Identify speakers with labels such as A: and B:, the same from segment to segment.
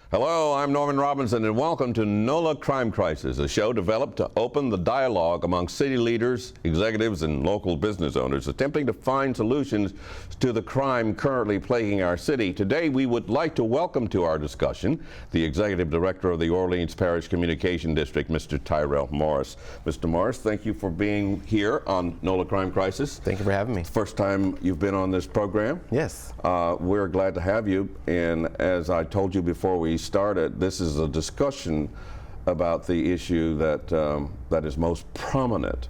A: Hello, I'm Norman Robinson, and welcome to NOLA Crime Crisis, a show developed to open the dialogue among city leaders, executives, and local business owners attempting to find solutions to the crime currently plaguing our city. Today, we would like to welcome to our discussion the Executive Director of the Orleans Parish Communication District, Mr. Tyrell Morris. Mr. Morris, thank you for being here on NOLA Crime Crisis.
B: Thank you for having me.
A: First time you've been on this program.
B: Yes.
A: We're glad to have you, and as I told you before we started, this is a discussion about the issue that is most prominent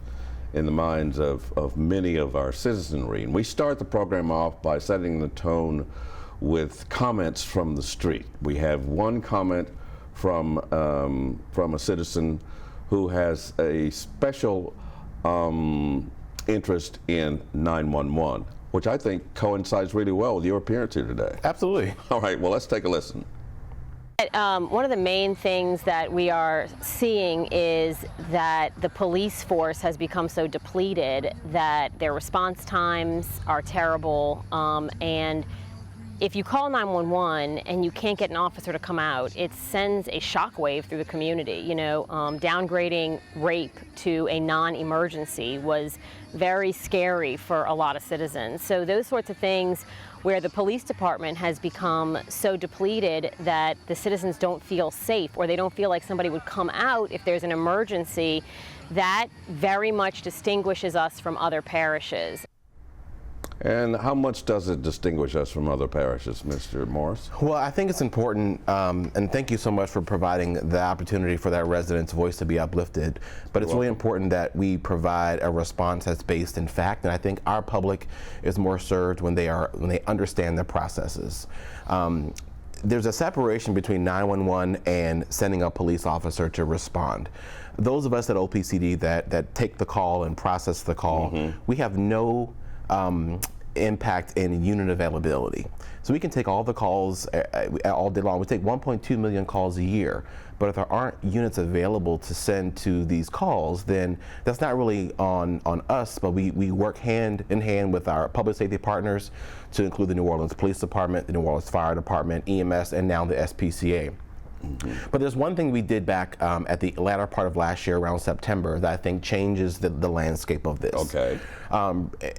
A: in the minds of many of our citizenry. And we start the program off by setting the tone with comments from the street. We have one comment from a citizen who has a special interest in 911, which I think coincides really well with your appearance here today.
B: Absolutely.
A: All right, well, let's take a listen.
C: One of the main things that we are seeing is that the police force has become so depleted that their response times are terrible, and if you call 911 and you can't get an officer to come out, it sends a shockwave through the community. You know, downgrading rape to a non-emergency was very scary for a lot of citizens. So those sorts of things where the police department has become so depleted that the citizens don't feel safe, or they don't feel like somebody would come out if there's an emergency, that very much distinguishes us from other parishes.
A: And how much does it distinguish us from other parishes, Mr. Morris?
B: Well, I think it's important, and thank you so much for providing the opportunity for that resident's voice to be uplifted. But it's really important that we provide a response that's based in fact, and I think our public is more served when they understand the processes. There's a separation between 911 and sending a police officer to respond. Those of us at OPCD that take the call and process the call, we have no impact in unit availability. So we can take all the calls all day long. We take 1.2 million calls a year, but if there aren't units available to send to these calls, then that's not really on us, but we work hand in hand with our public safety partners to include the New Orleans Police Department, the New Orleans Fire Department, EMS, and now the SPCA. But there's one thing we did back at the latter part of last year, around September, that I think changes the landscape of this. Okay.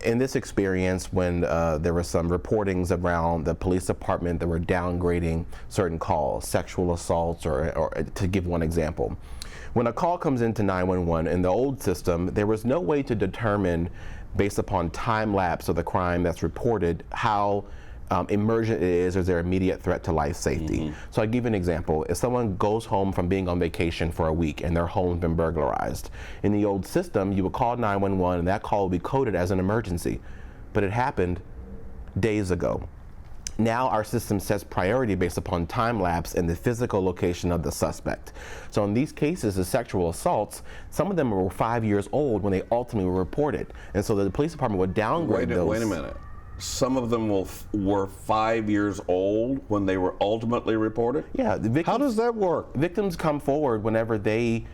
B: In this experience, when there were some reportings around the police department that were downgrading certain calls, sexual assaults, or to give one example. When a call comes into 911 in the old system, there was no way to determine, based upon time lapse of the crime that's reported, how emergent it is, or is there immediate threat to life safety. So I'll give you an example. If someone goes home from being on vacation for a week and their home's been burglarized, in the old system you would call 911 and that call would be coded as an emergency, but it happened days ago. Now our system sets priority based upon time lapse and the physical location of the suspect. So in these cases, the sexual assaults, some of them were 5 years old when they ultimately were reported, and so the police department would downgrade those.
A: Wait a minute. Some of them were 5 years old when they were ultimately reported?
B: Yeah. The victims, how does that work? Victims come forward whenever they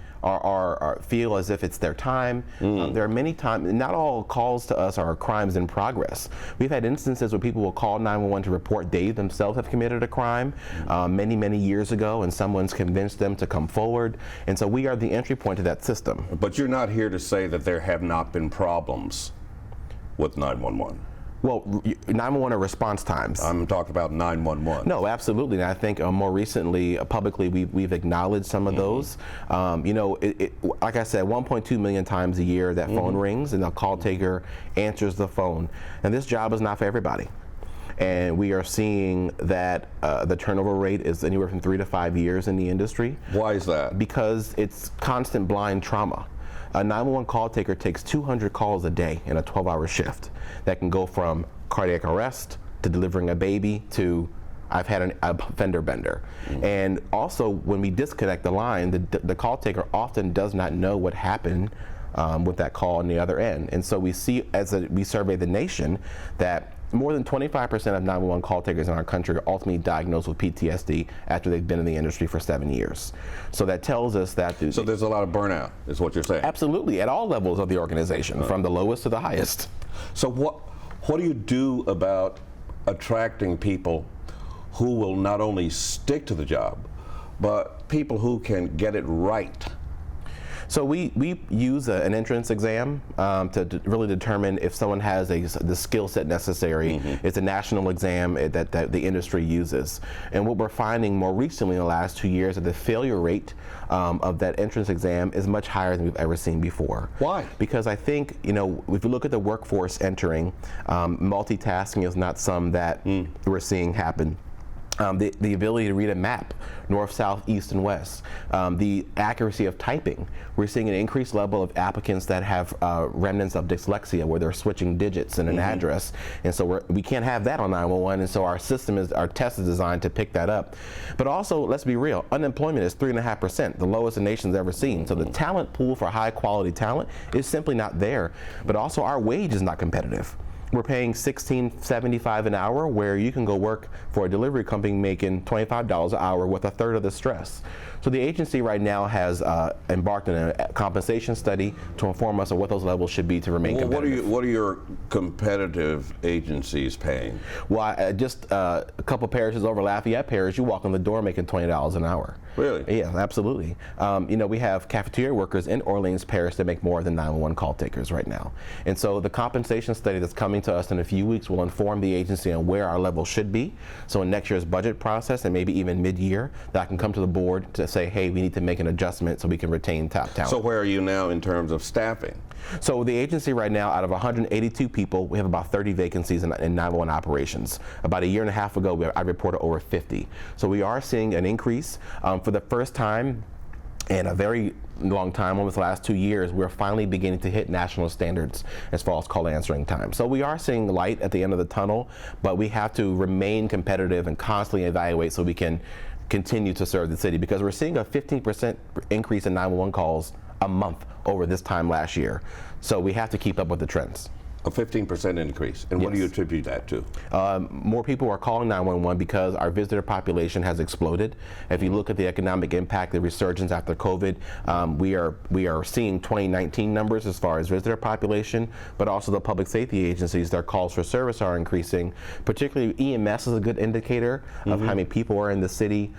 B: feel as if it's their time. There are many times, not all calls to us are crimes in progress. We've had instances where people will call 911 to report they themselves have committed a crime many, many years ago, and someone's convinced them to come forward. And so we are the entry point to that system.
A: But you're not here to say that there have not been problems with 911.
B: Well, 911 are response times.
A: I'm talking about 911.
B: No, absolutely. And I think more recently, publicly, we've acknowledged some of those. You know, like I said, 1.2 million times a year that phone rings and the call taker answers the phone. And this job is not for everybody. And we are seeing that the turnover rate is anywhere from 3 to 5 years in the industry.
A: Why is that?
B: Because it's constant blind trauma. A 911 call taker takes 200 calls a day in a 12-hour shift. That can go from cardiac arrest to delivering a baby to I've had a fender bender. And also, when we disconnect the line, the call taker often does not know what happened with that call on the other end. And so we see, we survey the nation, that more than 25% of 911 call takers in our country are ultimately diagnosed with PTSD after they've been in the industry for 7 years. So that tells us that...
A: So there's a lot of burnout, is what you're saying?
B: Absolutely, at all levels of the organization, from the lowest to the highest.
A: So what do you do about attracting people who will not only stick to the job, but people who can get it right.
B: So we use an entrance exam to really determine if someone has the skill set necessary. It's a national exam that the industry uses. And what we're finding more recently in the last 2 years is the failure rate of that entrance exam is much higher than we've ever seen before.
A: Why?
B: Because I think, you know, if you look at the workforce entering, multitasking is not some that we're seeing happen. The ability to read a map, north, south, east, and west. The accuracy of typing. We're seeing an increased level of applicants that have remnants of dyslexia, where they're switching digits in an address, and so we can't have that on 911. And so our test is designed to pick that up. But also, let's be real, unemployment is 3.5%, the lowest the nation's ever seen. So the talent pool for high quality talent is simply not there. But also, our wage is not competitive. We're paying $16.75 an hour, where you can go work for a delivery company making $25 an hour with a third of the stress. So the agency right now has embarked on a compensation study to inform us of what those levels should be to remain competitive.
A: What are your competitive agencies paying?
B: Well, just a couple parishes over Lafayette Parish, you walk in the door making $20 an hour.
A: Really?
B: Yeah, absolutely. You know, we have cafeteria workers in Orleans Parish that make more than 911 call takers right now. And so the compensation study that's coming to us in a few weeks will inform the agency on where our level should be. So in next year's budget process, and maybe even mid-year, that I can come to the board to say, hey, we need to make an adjustment so we can retain top talent.
A: So where are you now in terms of staffing?
B: So the agency right now, out of 182 people, we have about 30 vacancies in 911 operations. About a year and a half ago, I reported over 50. So we are seeing an increase. For the first time in a very long time, almost the last 2 years, we're finally beginning to hit national standards as far as call answering time. So we are seeing light at the end of the tunnel, but we have to remain competitive and constantly evaluate so we can continue to serve the city, because we're seeing a 15% increase in 911 calls a month over this time last year. So we have to keep up with the trends.
A: A 15% increase. And what do you attribute that to?
B: More people are calling 911 because our visitor population has exploded. If you look at the economic impact, the resurgence after COVID, we are seeing 2019 numbers as far as visitor population, but also the public safety agencies, their calls for service are increasing. Particularly EMS is a good indicator of how many people are in the city.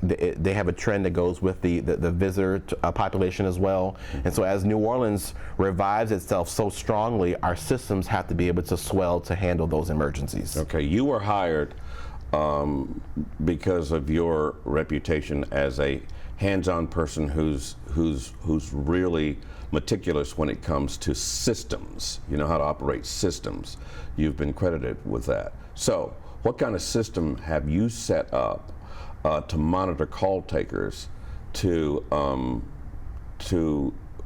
B: They have a trend that goes with the visitor population as well. And so as New Orleans revives itself so strongly, our systems have to be able to swell to handle those emergencies.
A: Okay, you were hired because of your reputation as a hands-on person who's really meticulous when it comes to systems. You know how to operate systems. You've been credited with that. So, what kind of system have you set up to monitor call takers to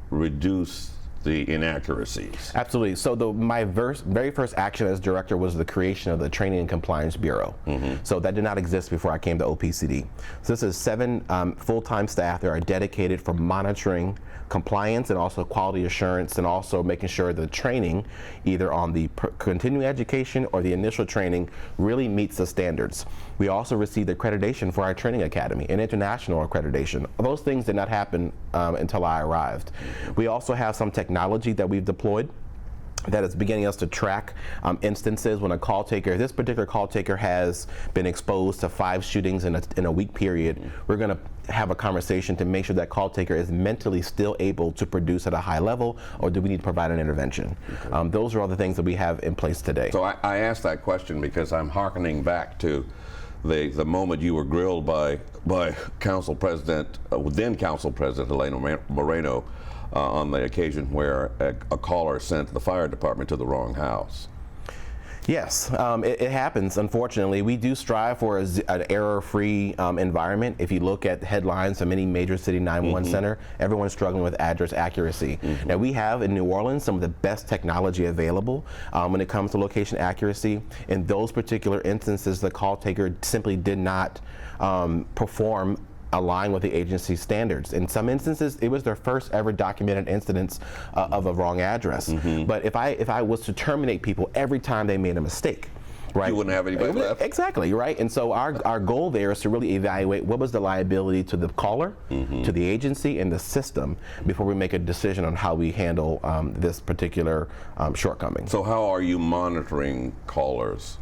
A: reduce the inaccuracies?
B: Absolutely. So my very first action as director was the creation of the Training and Compliance Bureau. So that did not exist before I came to OPCD. So this is 7 full-time staff that are dedicated for monitoring compliance and also quality assurance, and also making sure the training, either on the continuing education or the initial training, really meets the standards. We also received accreditation for our training academy, an international accreditation. Those things did not happen until I arrived. We also have some technology that we've deployed that is beginning us to track instances when a call taker, this particular call taker has been exposed to 5 shootings in a week period. We're going to have a conversation to make sure that call taker is mentally still able to produce at a high level, or do we need to provide an intervention? Those are all the things that we have in place today. So
A: I asked that question because I'm hearkening back to the moment you were grilled by Council President, then Council President Elena Moreno, on the occasion where a caller sent the fire department to the wrong house.
B: Yes, it happens, unfortunately. We do strive for an error-free environment. If you look at headlines from any major city 911 center, everyone's struggling with address accuracy. Now, we have in New Orleans some of the best technology available when it comes to location accuracy. In those particular instances, the call taker simply did not perform align with the agency's standards. In some instances, it was their first ever documented incidents of a wrong address. But if I was to terminate people every time they made a mistake, right,
A: you wouldn't have anybody left.
B: Exactly, right? And so our goal there is to really evaluate what was the liability to the caller, to the agency, and the system before we make a decision on how we handle this particular shortcoming.
A: So how are you monitoring callers?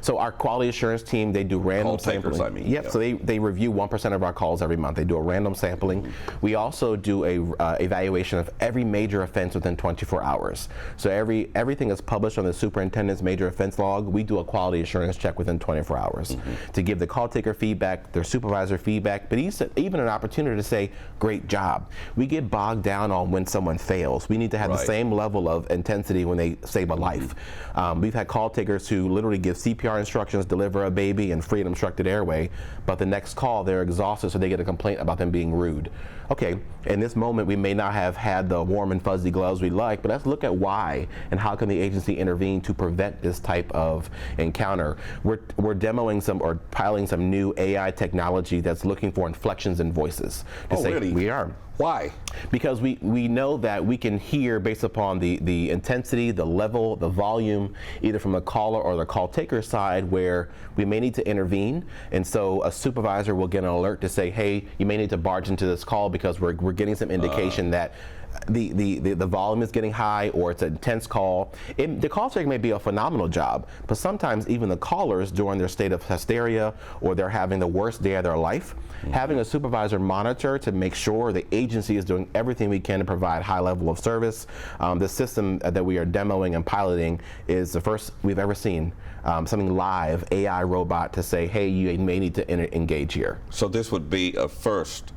B: So our quality assurance team, they do random
A: Call takers,
B: sampling.
A: I mean,
B: Yep.
A: yeah.
B: So they review 1% of our calls every month. They do a random sampling. We also do a evaluation of every major offense within 24 hours. So everything is published on the superintendent's major offense log. We do a quality assurance check within 24 hours to give the call taker feedback, their supervisor feedback, but even an opportunity to say, great job. We get bogged down on when someone fails. We need to have the same level of intensity when they save a life. We've had call takers who literally give CPR instructions, deliver a baby, and free an obstructed airway, but the next call they're exhausted, so they get a complaint about them being rude. Okay, in this moment we may not have had the warm and fuzzy gloves we like, but let's look at why and how can the agency intervene to prevent this type of encounter. We're demoing some or piloting some new AI technology that's looking for inflections in voices. To say,
A: really?
B: We are.
A: Why?
B: Because we know that we can hear based upon the intensity, the level, the volume, either from the caller or the call taker side, where we may need to intervene. And so a supervisor will get an alert to say, hey, you may need to barge into this call because we're getting some indication that the volume is getting high, or it's an intense call. The call taker may be a phenomenal job, but sometimes even the callers during their state of hysteria or they're having the worst day of their life, having a supervisor monitor to make sure the agency is doing everything we can to provide high level of service. The system that we are demoing and piloting is the first we've ever seen something live, AI robot to say, hey, you may need to engage here.
A: So this would be a first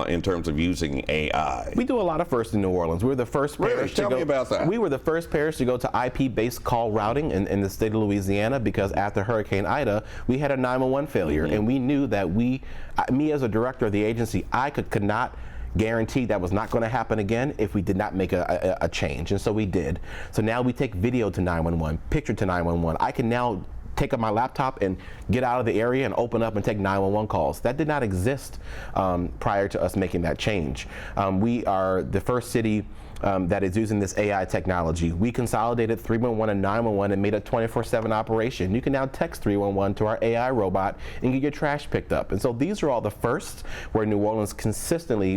A: in terms of using AI.
B: We do a lot of firsts in New Orleans. We were the first parish to go.
A: Tell me about that.
B: We were the first parish to go to IP-based call routing in the state of Louisiana, because after Hurricane Ida, we had a 911 failure, and we knew that me as a director of the agency, I could not guarantee that was not going to happen again if we did not make a change, and so we did. So now we take video to 911, picture to 911. I can now take up my laptop and get out of the area and open up and take 911 calls. That did not exist prior to us making that change. We are the first city that is using this AI technology. We consolidated 311 and 911 and made a 24/7 operation. You can now text 311 to our AI robot and get your trash picked up. And so these are all the firsts where New Orleans consistently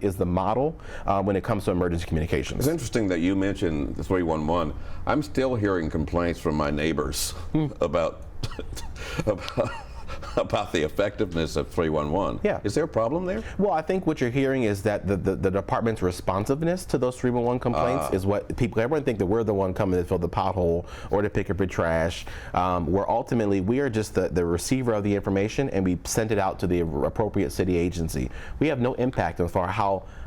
B: is the model when it comes to emergency communications.
A: It's interesting that you mentioned the 311. I'm still hearing complaints from my neighbors about the effectiveness of 311.
B: Yeah.
A: Is there a problem there?
B: Well, I think what you're hearing is that the department's responsiveness to those 311 complaints is what everyone think that we're the one coming to fill the pothole or to pick up your trash. Where ultimately we are just the receiver of the information, and we send it out to the appropriate city agency. We have no impact as far as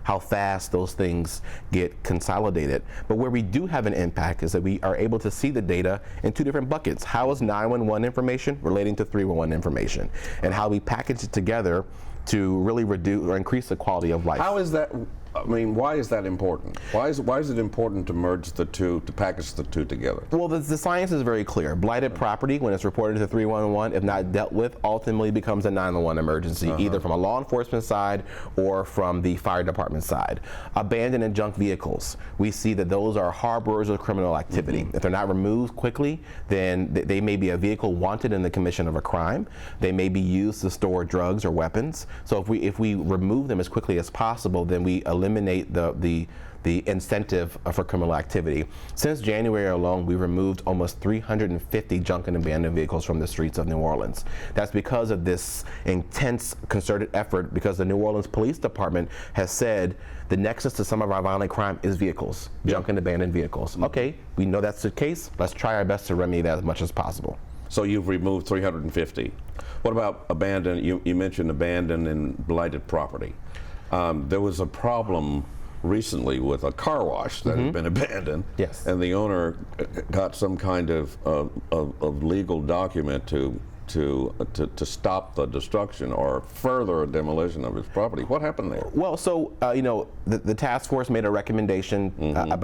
B: how fast those things get consolidated. But where we do have an impact is that we are able to see the data in two different buckets. How is 911 information relating to 311 information? And how we package it together to really reduce or increase the quality of life.
A: How is that? I mean, why is that important? Why is it important to merge the two, to package the two together?
B: Well, the science is very clear. Blighted property, when it's reported to 311, if not dealt with, ultimately becomes a 911 emergency, either from a law enforcement side or from the fire department side. Abandoned and junk vehicles, we see that those are harborers of criminal activity. If they're not removed quickly, then they may be a vehicle wanted in the commission of a crime. They may be used to store drugs or weapons. So if we remove them as quickly as possible, then we eliminate the incentive for criminal activity. Since January alone, we removed almost 350 junk and abandoned vehicles from the streets of New Orleans. That's because of this intense concerted effort, because the New Orleans Police Department has said the nexus to some of our violent crime is vehicles, junk and abandoned vehicles. Okay, we know that's the case. Let's try our best to remedy that as much as possible.
A: So you've removed 350. What about abandoned? You mentioned abandoned and blighted property. There was a problem recently with a car wash that had been abandoned.
B: Yes.
A: And the owner got some kind of legal document to stop the destruction or further demolition of his property. What happened there?
B: Well, so the task force made a recommendation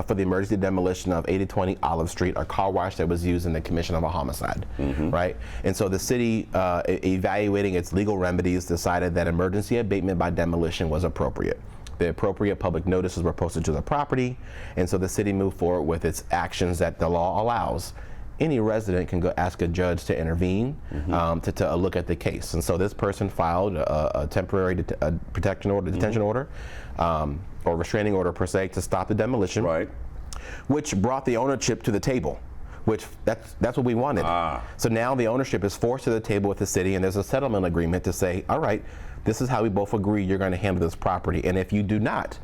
B: for the emergency demolition of 8020 Olive Street, a car wash that was used in the commission of a homicide, right? And so the city, evaluating its legal remedies, decided that emergency abatement by demolition was appropriate. The appropriate public notices were posted to the property, and so the city moved forward with its actions that the law allows. Any resident can go ask a judge to intervene, to look at the case. And so this person filed a temporary protection order, detention order, or restraining order per se, to stop the demolition,
A: Right.
B: which brought the ownership to the table. which that's what we wanted. So now the ownership is forced to the table with the city, and there's a settlement agreement to say, all right, this is how we both agree you're going to handle this property, and if you do not,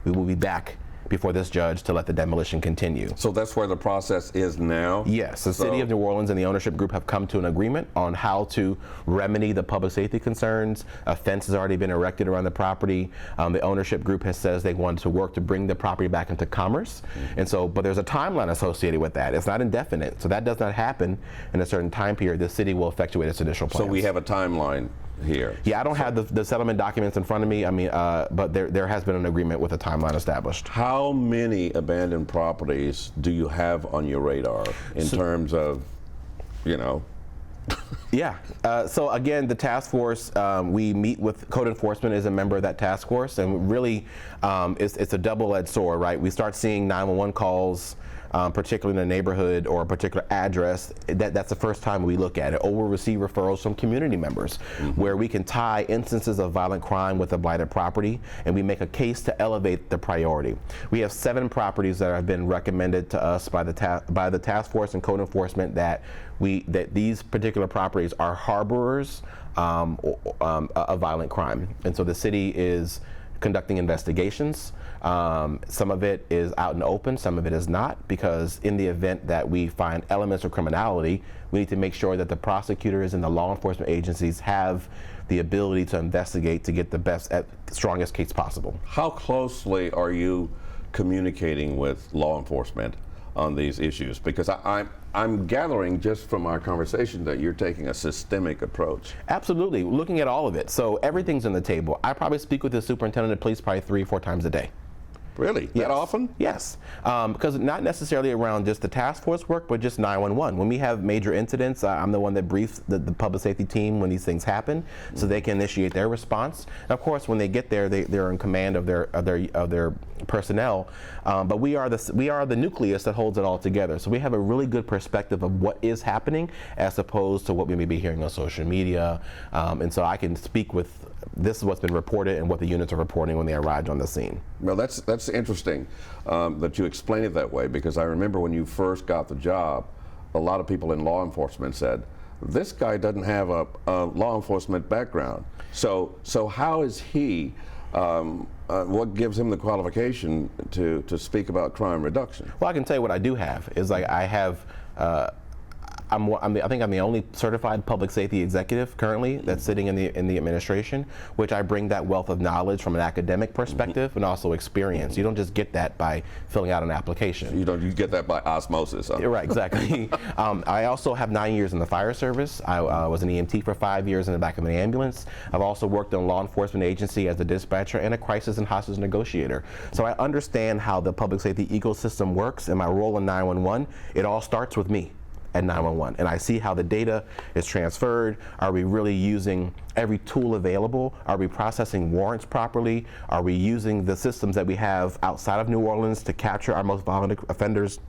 B: we will be back before this judge to let the demolition continue.
A: So that's where the process is now?
B: Yes, the City of New Orleans and the ownership group have come to an agreement on how to remedy the public safety concerns. A fence has already been erected around the property. The ownership group has says they want to work to bring the property back into commerce. And so, but there's a timeline associated with that. It's not indefinite. So that does not happen in a certain time period. The city will effectuate its initial plans.
A: So we have a timeline here.
B: Yeah, I don't have the settlement documents in front of me. I mean, but there has been an agreement with a timeline established.
A: How many abandoned properties do you have on your radar in terms of, you know?
B: Yeah. So again, the task force, we meet with code enforcement as a member of that task force, and really, it's a double-edged sword, right? We start seeing 911 calls, particularly in a neighborhood or a particular address. That's the first time we look at it. Or we'll receive referrals from community members, where we can tie instances of violent crime with a blighted property, and we make a case to elevate the priority. We have 7 properties that have been recommended to us by the task force and code enforcement that these particular properties are harborers of violent crime, and so the city is conducting investigations. Some of it is out in the open, some of it is not, because in the event that we find elements of criminality, we need to make sure that the prosecutors and the law enforcement agencies have the ability to investigate to get the best, strongest case possible.
A: How closely are you communicating with law enforcement on these issues? Because I'm gathering just from our conversation that you're taking a systemic approach.
B: Absolutely, looking at all of it. So everything's on the table. I probably speak with the superintendent of police probably 3 or 4 times a day.
A: Really?
B: Yes.
A: That often?
B: Yes, because not necessarily around just the task force work, but just 911. When we have major incidents, I'm the one that briefs the public safety team when these things happen, so they can initiate their response. And of course, when they get there, they're in command of their personnel. But we are the nucleus that holds it all together. So we have a really good perspective of what is happening, as opposed to what we may be hearing on social media. And so I can speak with, this is what's been reported and what the units are reporting when they arrived on the scene.
A: Well, that's interesting that you explain it that way, because I remember when you first got the job, a lot of people in law enforcement said, this guy doesn't have a law enforcement background. So how is he, what gives him the qualification to speak about crime reduction?
B: Well, I can tell you what I do have is, like, I have I think I'm the only certified public safety executive currently that's sitting in the administration, which I bring that wealth of knowledge from an academic perspective and also experience. You don't just get that by filling out an application.
A: You get that by osmosis. Huh?
B: You're right, exactly. I also have 9 years in the fire service. I was an EMT for 5 years in the back of an ambulance. I've also worked in a law enforcement agency as a dispatcher and a crisis and hostage negotiator. So I understand how the public safety ecosystem works, and my role in 911, it all starts with me at 911, and I see how the data is transferred. Are we really using every tool available? Are we processing warrants properly? Are we using the systems that we have outside of New Orleans to capture our most violent offenders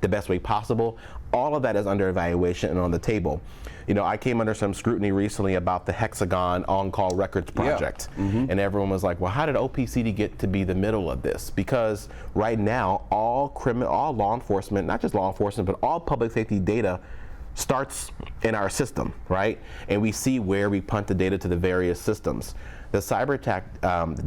B: the best way possible? All of that is under evaluation and on the table. You know, I came under some scrutiny recently about the Hexagon on-call records project. Yeah. And everyone was like, well, how did OPCD get to be the middle of this? Because right now, all law enforcement, not just law enforcement, but all public safety data starts in our system, right? And we see where we punt the data to the various systems. The cyber attack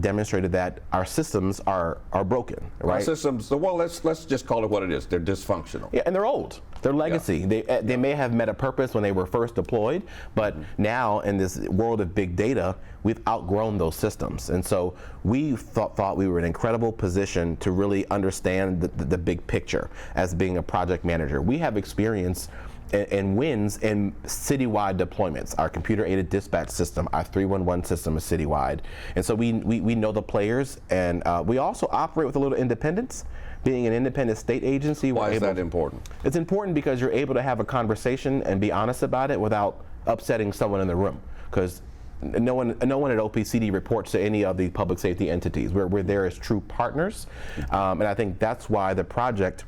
B: demonstrated that our systems are broken, right?
A: Our systems, well, let's just call it what it is. They're dysfunctional.
B: Yeah, and they're old. They're legacy. Yeah. They may have met a purpose when they were first deployed, but now in this world of big data, we've outgrown those systems. And so we thought we were in an incredible position to really understand the big picture as being a project manager. We have experience and wins in citywide deployments. Our computer-aided dispatch system, our 311 system is citywide. And so we know the players, and we also operate with a little independence. Being an independent state agency,
A: why is that important?
B: It's important because you're able to have a conversation and be honest about it without upsetting someone in the room. Because no one at OPCD reports to any of the public safety entities. We're there as true partners, and I think that's why the project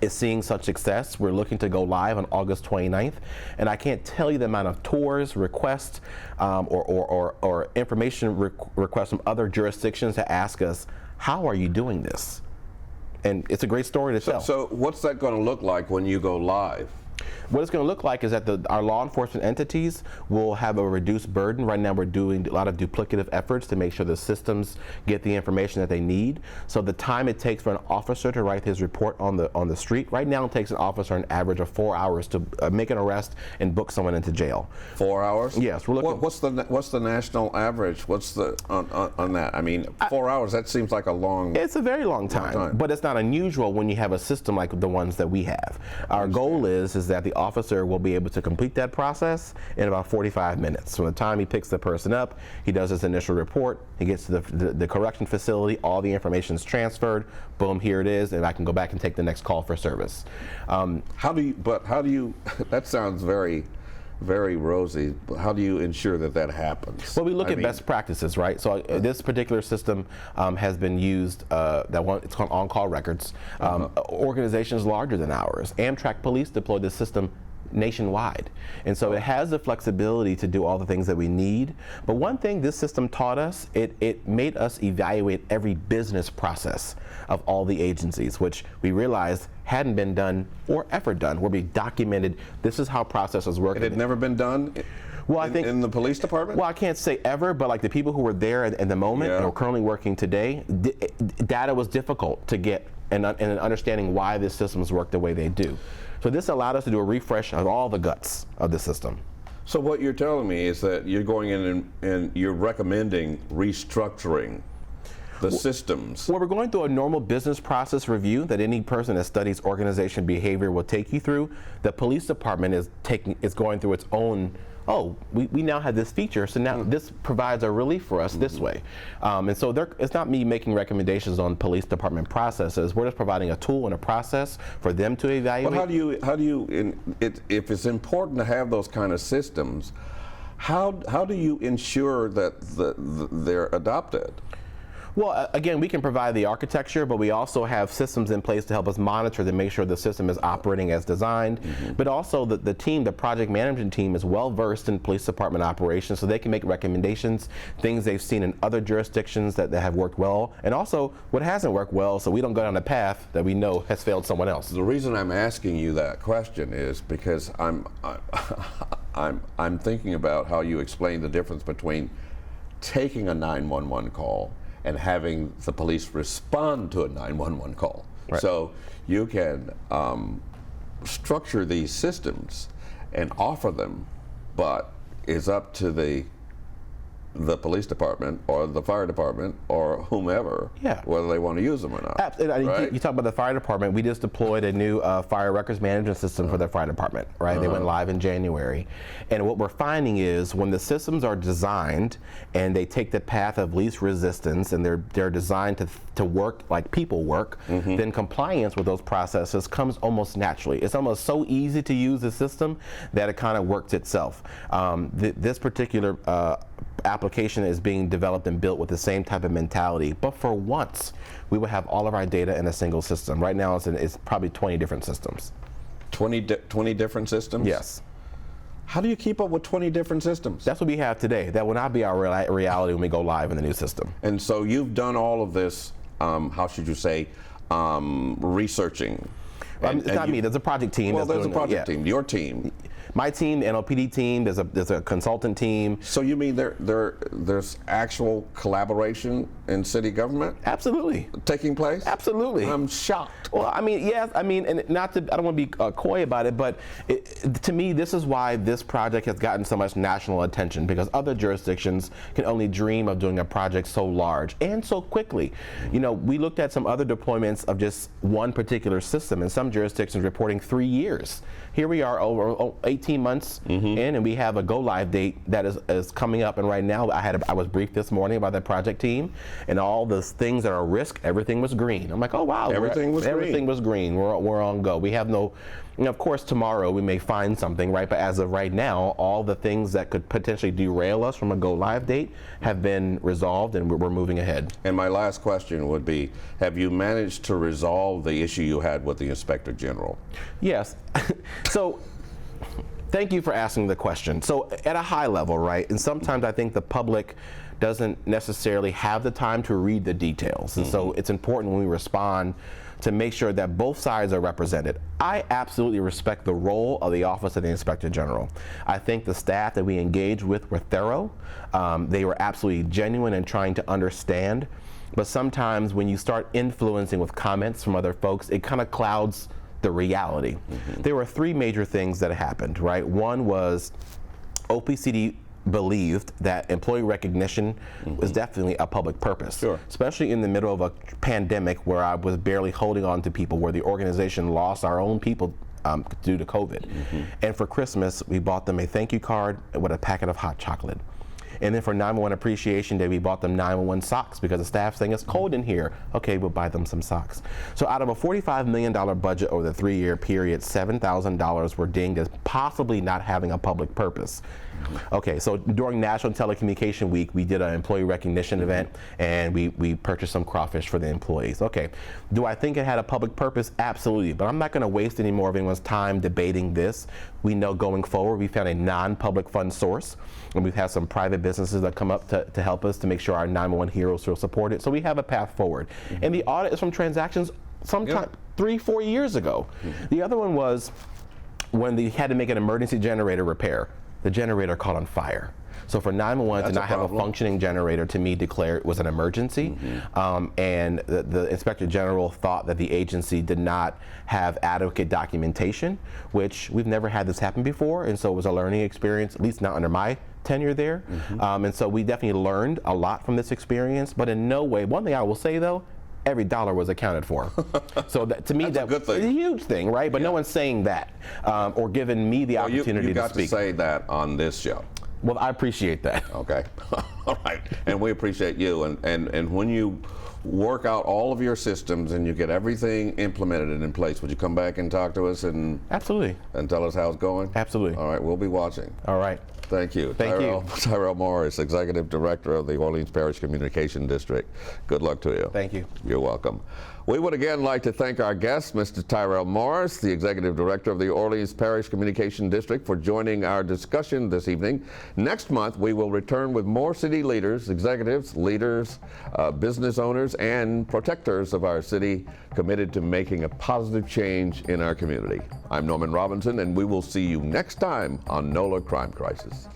B: is seeing such success. We're looking to go live on August 29th, and I can't tell you the amount of tours, requests, or information requests from other jurisdictions to ask us, how are you doing this? and it's a great story to tell.
A: So what's that going to look like when you go live?
B: What it's going to look like is that our law enforcement entities will have a reduced burden. Right now we're doing a lot of duplicative efforts to make sure the systems get the information that they need. So the time it takes for an officer to write his report on the street, right now it takes an officer an average of 4 hours to make an arrest and book someone into jail.
A: 4 hours?
B: Yes. We're looking.
A: What's the national average? What's the on that? I mean, 4 hours, that seems like a long...
B: It's a very long time, but it's not unusual when you have a system like the ones that we have. Our goal is that the officer will be able to complete that process in about 45 minutes. From the time he picks the person up, he does his initial report, he gets to the correction facility, all the information is transferred, boom, here it is, and I can go back and take the next call for service.
A: How do you, that sounds very, very rosy, but how do you ensure that happens?
B: Well, we look at best practices, right? So this particular system has been used, it's called on-call records. Organizations larger than ours. Amtrak Police deployed this system nationwide. And so it has the flexibility to do all the things that we need. But one thing this system taught us, it made us evaluate every business process of all the agencies, which we realized hadn't been done or ever done, where we documented this is how processes work.
A: It had never been done?
B: Well, I think
A: in the police department?
B: Well, I can't say ever, but like the people who were there in the moment and are currently working today, data was difficult to get and understanding why these systems work the way they do. So this allowed us to do a refresh of all the guts of the system.
A: So what you're telling me is that you're going in and you're recommending restructuring the systems.
B: Well, we're going through a normal business process review that any person that studies organization behavior will take you through. The police department is going through its own, we now have this feature, so now this provides a relief for us this way. And so it's not me making recommendations on police department processes. We're just providing a tool and a process for them to evaluate.
A: But how do you if it's important to have those kind of systems, how do you ensure that they're adopted?
B: Well, again, we can provide the architecture, but we also have systems in place to help us monitor to make sure the system is operating as designed. But also the team, the project management team, is well versed in police department operations, so they can make recommendations, things they've seen in other jurisdictions that have worked well, and also what hasn't worked well, so we don't go down a path that we know has failed someone else.
A: The reason I'm asking you that question is because I'm thinking about how you explain the difference between taking a 911 call and having the police respond to a 911 call.
B: Right.
A: So you can structure these systems and offer them, but it's up to the police department or the fire department or whomever, whether they want to use them or not.
B: Absolutely.
A: Right?
B: You talk about the fire department. We just deployed a new fire records management system for the fire department, right? They went live in January. And what we're finding is when the systems are designed and they take the path of least resistance and they're designed to work like people work, then compliance with those processes comes almost naturally. It's almost so easy to use the system that it kind of works itself. This particular application is being developed and built with the same type of mentality, but for once we will have all of our data in a single system. Right now it's probably 20 different systems.
A: 20 different systems?
B: Yes.
A: How do you keep up with 20 different systems?
B: That's what we have today. That will not be our reality when we go live in the new system.
A: And so you've done all of this, how should you say, researching.
B: It's not me, there's a project team.
A: Well, there's a project team, your team.
B: My team, the NOPD team, there's a consultant team.
A: So you mean there's actual collaboration in city government?
B: Absolutely.
A: Taking place?
B: Absolutely.
A: I'm shocked.
B: Well, I mean, yes, I mean, and I don't want to be coy about it, but to me, this is why this project has gotten so much national attention, because other jurisdictions can only dream of doing a project so large and so quickly. You know, we looked at some other deployments of just one particular system, and some jurisdictions reporting 3 years. Here we are over 18 months in, and we have a go-live date that is coming up. And right now, I was briefed this morning by the project team, and all the things that are risk, everything was green. I'm like, oh wow, everything was green. We're on go. We have no. And of course, tomorrow we may find something, right? But as of right now, all the things that could potentially derail us from a go-live date have been resolved, and we're moving ahead.
A: And my last question would be, have you managed to resolve the issue you had with the Inspector General?
B: Yes. So Thank you for asking the question. So at a high level, right, and sometimes I think the public doesn't necessarily have the time to read the details. And so it's important when we respond to make sure that both sides are represented. I absolutely respect the role of the Office of the Inspector General. I think the staff that we engaged with were thorough. They were absolutely genuine in trying to understand. But sometimes when you start influencing with comments from other folks, it kind of clouds the reality. There were three major things that happened, right? One was OPCD believed that employee recognition was definitely a public purpose, especially in the middle of a pandemic where I was barely holding on to people, where the organization lost our own people due to COVID. And for Christmas, we bought them a thank you card with a packet of hot chocolate. And then for 911 Appreciation Day, we bought them 911 socks because the staff saying it's cold in here. Okay, we'll buy them some socks. So out of a $45 million budget over the 3-year period, $7,000 were dinged as possibly not having a public purpose. Okay, so during National Telecommunication Week, we did an employee recognition event, and we purchased some crawfish for the employees. Okay, do I think it had a public purpose? Absolutely, but I'm not going to waste any more of anyone's time debating this. We know going forward, we found a non-public fund source, and we've had some private businesses that come up to help us to make sure our 911 heroes feel supported. So we have a path forward. And the audit is from transactions sometime 3-4 years ago. The other one was when they had to make an emergency generator repair. The generator caught on fire. So for 911 to not have a functioning generator, to me, declared it was an emergency. And the Inspector General thought that the agency did not have adequate documentation, which we've never had this happen before. And so it was a learning experience, at least not under my tenure there. And so we definitely learned a lot from this experience, but in no way, one thing I will say though, every dollar was accounted for. So that, to me, that was a huge thing, right? But no one's saying that or giving me the opportunity
A: you
B: to
A: got
B: speak.
A: to say that on this show.
B: Well, I appreciate that.
A: Okay. All right. And we appreciate you. And when you work out all of your systems and you get everything implemented and in place, would you come back and talk to us and
B: Absolutely.
A: And tell us how it's going?
B: Absolutely.
A: All right. We'll be watching.
B: All right.
A: Thank you.
B: Thank you.
A: Tyrell Morris, Executive Director of the Orleans Parish Communication District. Good luck to you.
B: Thank you.
A: You're welcome. We would again like to thank our guest, Mr. Tyrell Morris, the Executive Director of the Orleans Parish Communication District, for joining our discussion this evening. Next month, we will return with more city leaders, executives, leaders, business owners, and protectors of our city committed to making a positive change in our community. I'm Norman Robinson, and we will see you next time on NOLA Crime Crisis.